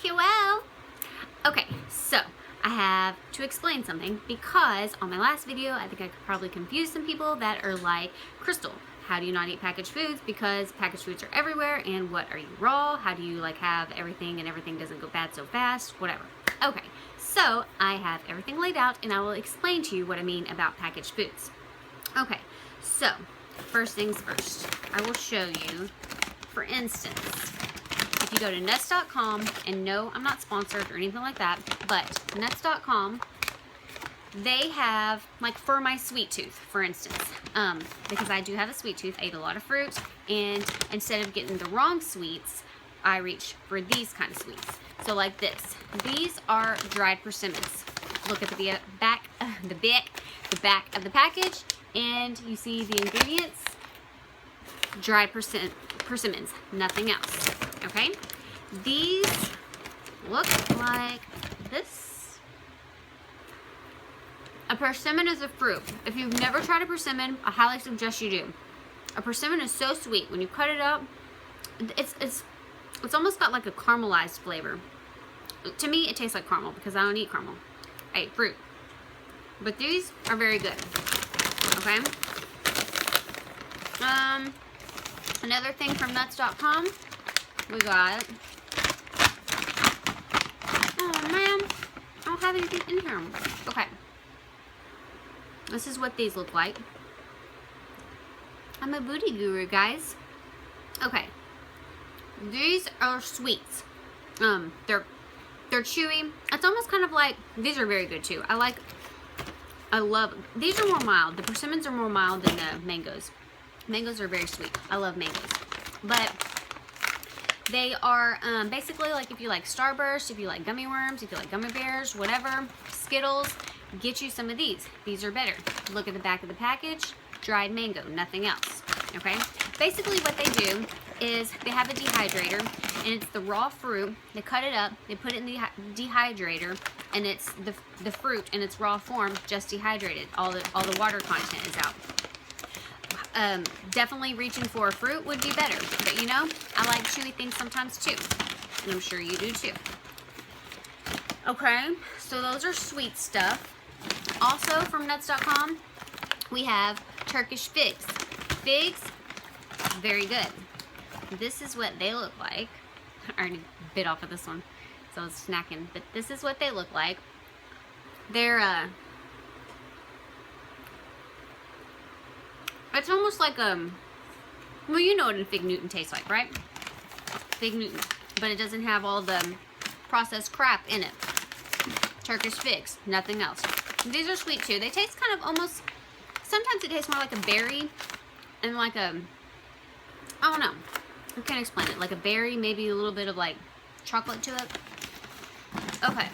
QL. Okay, so I have to explain something because on my last video, I think I could probably confuse some people that are like, Crystal, how do you not eat packaged foods? Because packaged foods are everywhere, and what, are you raw? How do you like have everything and everything doesn't go bad so fast? Whatever. Okay, so I have everything laid out and I will explain to you what I mean about packaged foods. Okay, so first things first, I will show you, for instance, if you go to nuts.com, and no, I'm not sponsored or anything like that, but nuts.com, they have, like for my sweet tooth, for instance, because I do have a sweet tooth, I eat a lot of fruit, and instead of getting the wrong sweets, I reach for these kind of sweets. So like this, these are dried persimmons. Look at the back of the package, and you see the ingredients, dried persimmons, nothing else, okay? These look like this. A persimmon is a fruit. If you've never tried a persimmon, I highly suggest you do. A persimmon is so sweet. When you cut it up, it's almost got like a caramelized flavor. To me, it tastes like caramel because I don't eat caramel. I eat fruit. But these are very good. Okay? Another thing from nuts.com, we got, oh man, I don't have anything in here. Okay. This is what these look like. I'm a booty guru, guys. Okay. These are sweets. They're chewy. It's almost kind of like, these are very good too. I love, these are more mild. The persimmons are more mild than the mangoes. Mangoes are very sweet. I love mangoes. But they are basically like if you like Starburst, if you like gummy worms, if you like gummy bears, whatever, Skittles, get you some of these. These are better. Look at the back of the package. Dried mango, nothing else. Okay? Basically what they do is they have a dehydrator, and it's the raw fruit. They cut it up, they put it in the dehydrator, and it's the fruit in its raw form, just dehydrated. All the water content is out. Definitely reaching for a fruit would be better, but you know, I like chewy things sometimes too, and I'm sure you do too. Okay, so those are sweet stuff. Also from nuts.com, we have Turkish figs. Figs, very good. This is what they look like. I already bit off of this one, so I was snacking, but this is what they look like. They're it's almost like well, you know what a fig Newton tastes like, right? Fig Newton, but it doesn't have all the processed crap in it. Turkish figs, nothing else. These are sweet too. They taste kind of almost, sometimes it tastes more like a berry and like a, I don't know, I can't explain it, like a berry, maybe a little bit of like chocolate to it. Okay,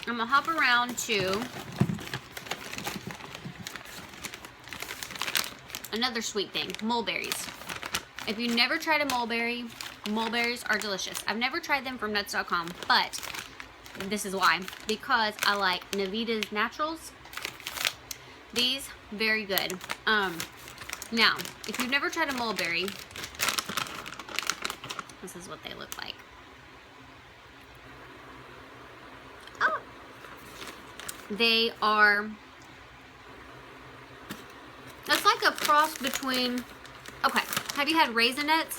I'm gonna hop around to another sweet thing, mulberries. If you never tried a mulberry, mulberries are delicious. I've never tried them from nuts.com, but this is why. Because I like Navita's Naturals. These, very good. Now, if you've never tried a mulberry, this is what they look like. Oh! They are, that's like a cross between, okay, have you had Raisinets?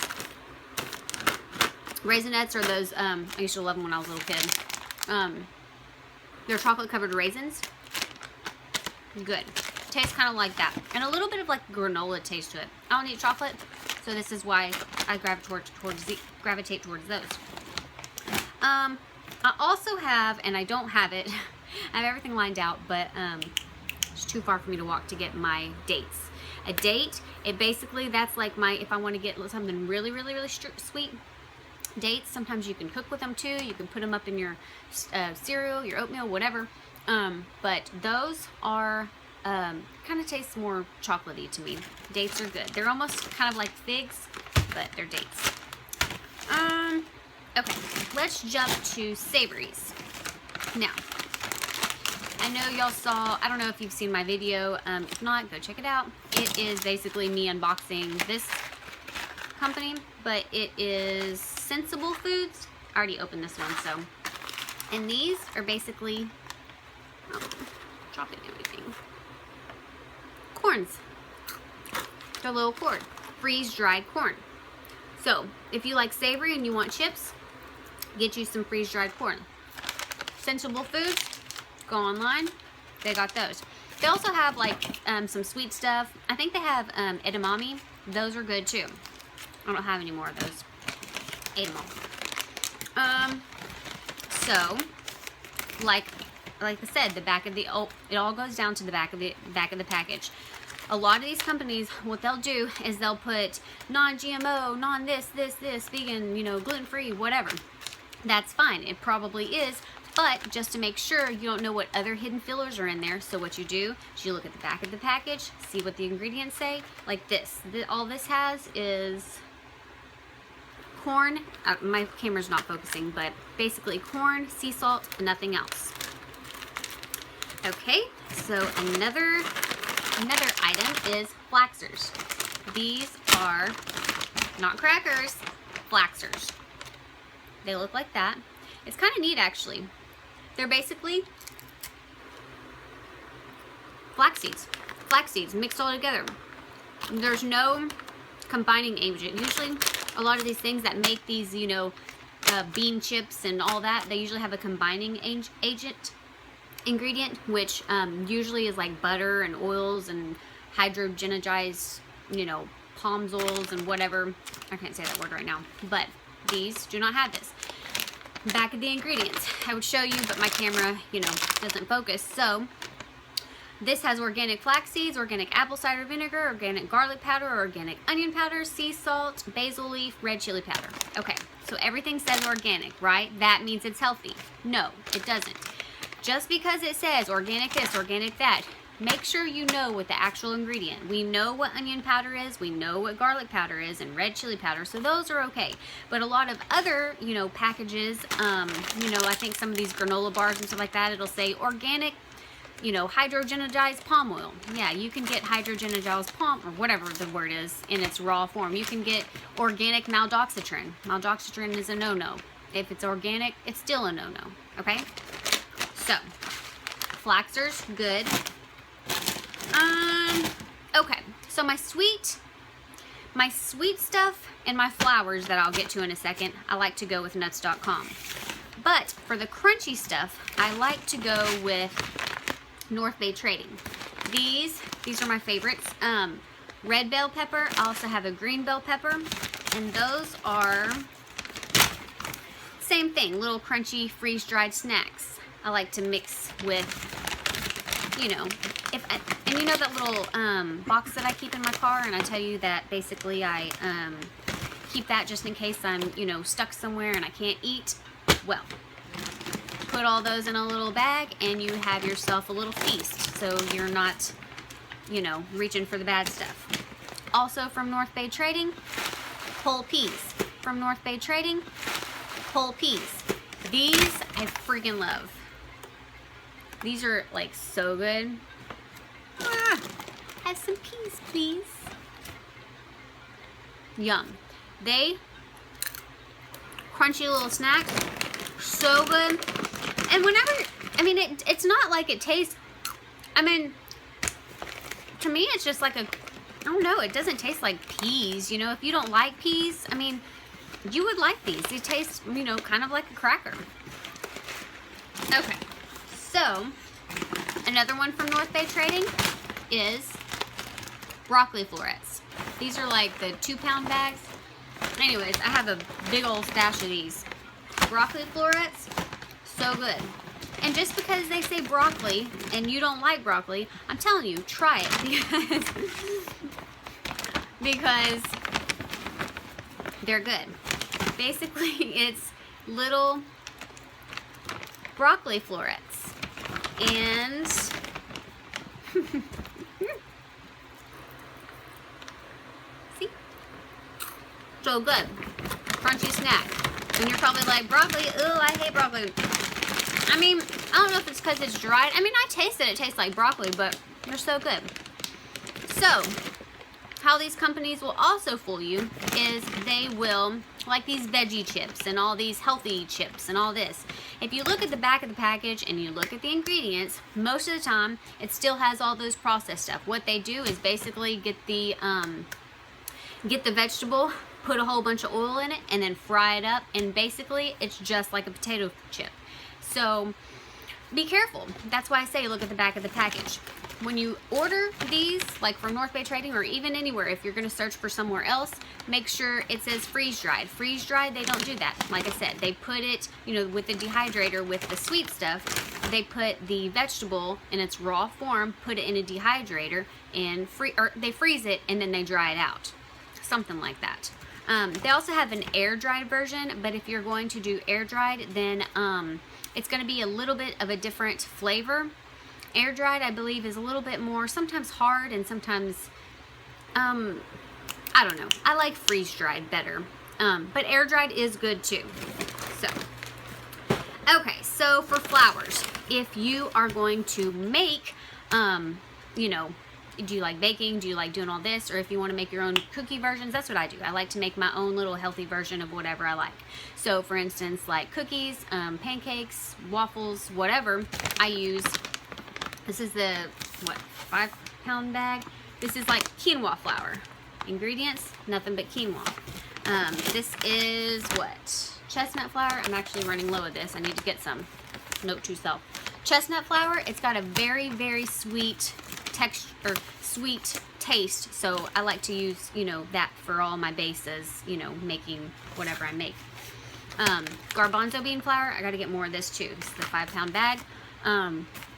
Raisinets are those, I used to love them when I was a little kid. They're chocolate covered raisins. Good. Tastes kind of like that. And a little bit of like granola taste to it. I don't eat chocolate, so this is why I gravitate towards those. I also have, and I don't have it, I have everything lined out, but it's too far for me to walk to get my dates. A date, it basically, that's like my, if I want to get something really, really, really sweet, dates, sometimes you can cook with them too. You can put them up in your cereal, your oatmeal, whatever. But those are, kind of taste more chocolatey to me. Dates are good. They're almost kind of like figs, but they're dates. Okay, let's jump to savories. Now, I know y'all saw, I don't know if you've seen my video. If not, go check it out. It is basically me unboxing this company, but it is Sensible Foods. I already opened this one, so And these are basically, oh, dropping everything, corns. They're little corn, freeze-dried corn. So if you like savory and you want chips, get you some freeze-dried corn. Sensible Foods, go online, they got those. They also have like some sweet stuff. I think they have edamame. Those are good too. I don't have any more of those. Ate them all. So, like I said, the back of the it all goes down to the back of the package. A lot of these companies, what they'll do is they'll put non-GMO, non-this, vegan, you know, gluten-free, whatever. That's fine. It probably is. But just to make sure, you don't know what other hidden fillers are in there. So what you do is you look at the back of the package, see what the ingredients say. Like this. All this has is corn. My camera's not focusing, but basically corn, sea salt, and nothing else. Okay, so another item is flaxers. These are not crackers, flaxers. They look like that. It's kind of neat, actually. They're basically flax seeds mixed all together. There's no combining agent. Usually, a lot of these things that make these, you know, bean chips and all that, they usually have a combining agent ingredient, which usually is like butter and oils and hydrogenized, you know, palm oils and whatever. I can't say that word right now, but these do not have this. Back of the ingredients, I would show you, but my camera, you know, doesn't focus. So this has organic flax seeds, organic apple cider vinegar, organic garlic powder, organic onion powder, sea salt, basil leaf, red chili powder. Okay, so everything says organic, right? That means it's healthy. No, it doesn't. Just because it says organic this, organic that, make sure you know what the actual ingredient. We know what onion powder is, we know what garlic powder is, and red chili powder, so those are okay. But a lot of other, you know, packages, you know, I think some of these granola bars and stuff like that, it'll say organic, you know, hydrogenized palm oil. Yeah, you can get hydrogenized palm, or whatever the word is, in its raw form. You can get organic maltodextrin. Maltodextrin is a no-no. If it's organic, it's still a no-no, okay? So, flaxers, good. Okay, so my sweet stuff and my flours that I'll get to in a second, I like to go with nuts.com. But for the crunchy stuff, I like to go with North Bay Trading. These are my favorites. Red bell pepper. I also have a green bell pepper, and those are same thing, little crunchy freeze-dried snacks. I like to mix with, you know, and you know that little box that I keep in my car, and I tell you that basically I keep that just in case I'm, you know, stuck somewhere and I can't eat. Well, put all those in a little bag and you have yourself a little feast, so you're not, you know, reaching for the bad stuff. Also from North Bay Trading, whole peas. From North Bay Trading, whole peas. These I freaking love. These are like so good. Have some peas, please. Yum. They crunchy little snacks, so good. And whenever, I mean, it's not like it tastes, I mean, to me it's just like a, I don't know, it doesn't taste like peas, you know. If you don't like peas, I mean, you would like these. They taste, you know, kind of like a cracker. Okay, so another one from North Bay Trading is broccoli florets. These are like the 2-pound bags. Anyways, I have a big old stash of these. Broccoli florets, so good. And just because they say broccoli and you don't like broccoli, I'm telling you, try it because they're good. Basically, it's little broccoli florets. And see? So good. Crunchy snack. And you're probably like, broccoli, ooh, I hate broccoli. I mean, I don't know if it's because it's dried. I mean, I tasted it tastes like broccoli, but they're so good. So, how these companies will also fool you is they will like these veggie chips and all these healthy chips and all this. If you look at the back of the package and you look at the ingredients, most of the time it still has all those processed stuff. What they do is basically get the vegetable, put a whole bunch of oil in it, and then fry it up, and basically it's just like a potato chip. So be careful. That's why I say look at the back of the package. When you order these, like from North Bay Trading or even anywhere, if you're going to search for somewhere else, make sure it says freeze-dried. Freeze-dried, they don't do that. Like I said, they put it, you know, with the dehydrator, with the sweet stuff, they put the vegetable in its raw form, put it in a dehydrator, and they freeze it, and then they dry it out. Something like that. They also have an air-dried version, but if you're going to do air-dried, then it's going to be a little bit of a different flavor. Air-dried, I believe, is a little bit more, sometimes hard and sometimes, I don't know. I like freeze-dried better, but air-dried is good too. So, okay, so for flours, if you are going to make, you know, do you like baking? Do you like doing all this? Or if you want to make your own cookie versions, that's what I do. I like to make my own little healthy version of whatever I like. So, for instance, like cookies, pancakes, waffles, whatever, I use... This is the, what, 5-pound bag? This is like quinoa flour. Ingredients, nothing but quinoa. This is what? Chestnut flour. I'm actually running low of this. I need to get some. Note to self. Chestnut flour, it's got a very, very sweet texture, or sweet taste. So I like to use, you know, that for all my bases, you know, making whatever I make. Garbanzo bean flour, I got to get more of this too. This is the 5-pound bag.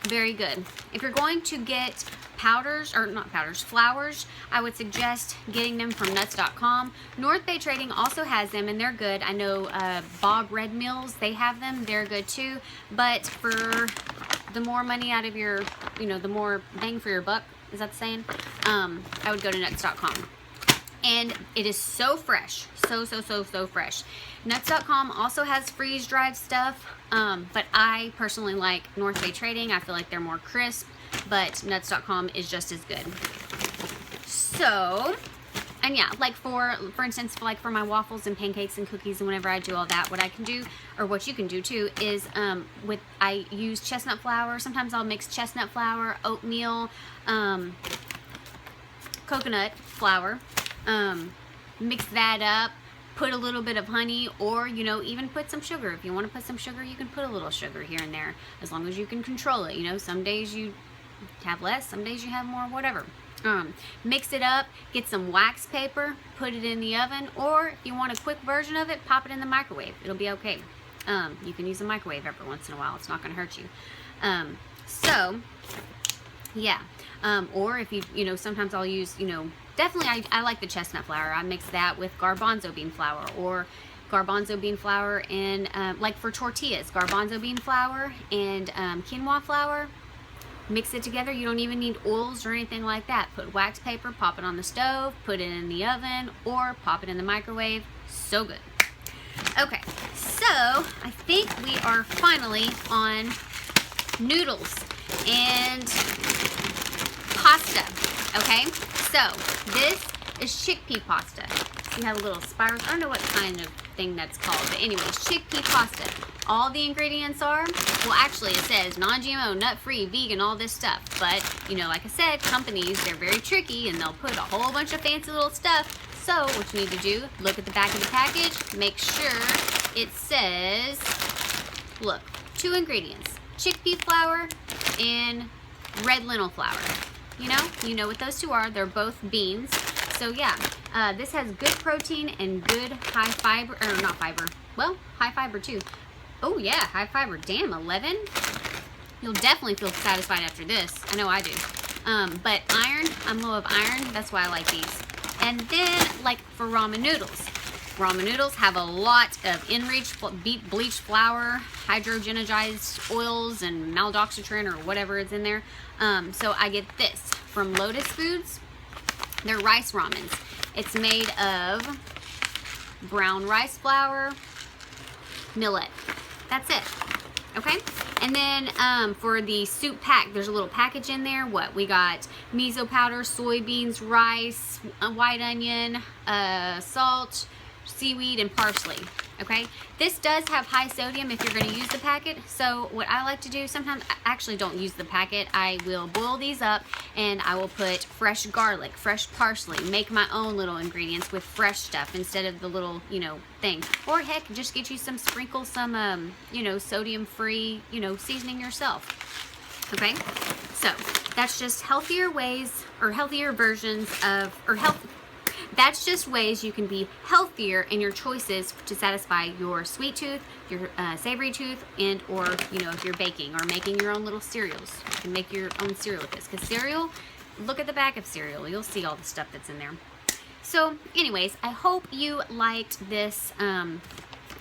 Very good. If you're going to get powders, or not powders, flours, I would suggest getting them from nuts.com. North Bay Trading also has them, and they're good. I know Bob Red Mills, they have them. They're good too. But for the more money out of your, you know, the more bang for your buck, is that the saying? I would go to nuts.com. And it is so fresh. So fresh. Nuts.com also has freeze-dried stuff, but I personally like North Bay Trading. I feel like they're more crisp, but Nuts.com is just as good. So, and yeah, like for instance, like for my waffles and pancakes and cookies and whenever I do all that, what I can do, or what you can do too, is I use chestnut flour. Sometimes I'll mix chestnut flour, oatmeal, coconut flour, mix that up, put a little bit of honey, or, you know, even put some sugar. If you want to put some sugar, you can put a little sugar here and there, as long as you can control it. You know, some days you have less, some days you have more, whatever. Mix it up, get some wax paper, put it in the oven, or if you want a quick version of it, pop it in the microwave. It'll be okay. You can use a microwave every once in a while. It's not going to hurt you. So, yeah. Or if you know, sometimes I'll use, you know, definitely I like the chestnut flour. I mix that with garbanzo bean flour, or garbanzo bean flour and, like for tortillas, garbanzo bean flour and quinoa flour. Mix it together. You don't even need oils or anything like that. Put wax paper, pop it on the stove, put it in the oven, or pop it in the microwave. So good. Okay, so I think we are finally on noodles and pasta. Okay, so this is chickpea pasta. See how the little spirals, I don't know what kind of thing that's called, but anyways, chickpea pasta. All the ingredients are, well, actually it says non-GMO, nut-free, vegan, all this stuff, but, you know, like I said, companies, they're very tricky, and they'll put a whole bunch of fancy little stuff. So what you need to do, look at the back of the package, make sure it says, look, 2 ingredients, chickpea flour and red lentil flour. You know what those 2 are. They're both beans. So yeah, this has good protein and good high fiber, or not fiber, well, high fiber too. Oh yeah, high fiber. Damn, 11? You'll definitely feel satisfied after this. I know I do. But iron, I'm low of iron. That's why I like these. And then, like for ramen noodles have a lot of enriched bleached flour, hydrogenized oils, and maltodextrin or whatever is in there. So I get this from Lotus Foods. They're rice ramens. It's made of brown rice flour, millet. That's it. Okay? And then for the soup pack, there's a little package in there. What? We got miso powder, soybeans, rice, white onion, salt, seaweed, and parsley. Okay, this does have high sodium if you're going to use the packet. So what I like to do, sometimes I actually don't use the packet. I will boil these up and I will put fresh garlic, fresh parsley, make my own little ingredients with fresh stuff instead of the little, you know, thing. Or heck, just get you some, sprinkle some, you know, sodium-free, you know, seasoning yourself. Okay, so that's just healthier ways, or healthier versions of, or that's just ways you can be healthier in your choices to satisfy your sweet tooth, your savory tooth, and or, you know, if you're baking or making your own little cereals. You can make your own cereal with this, because cereal, look at the back of cereal. You'll see all the stuff that's in there. So anyways, I hope you liked this.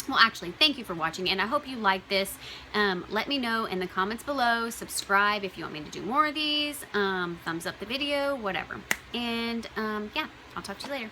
Well, actually, thank you for watching, and I hope you liked this. Let me know in the comments below. Subscribe if you want me to do more of these. Thumbs up the video, whatever. And yeah, I'll talk to you later.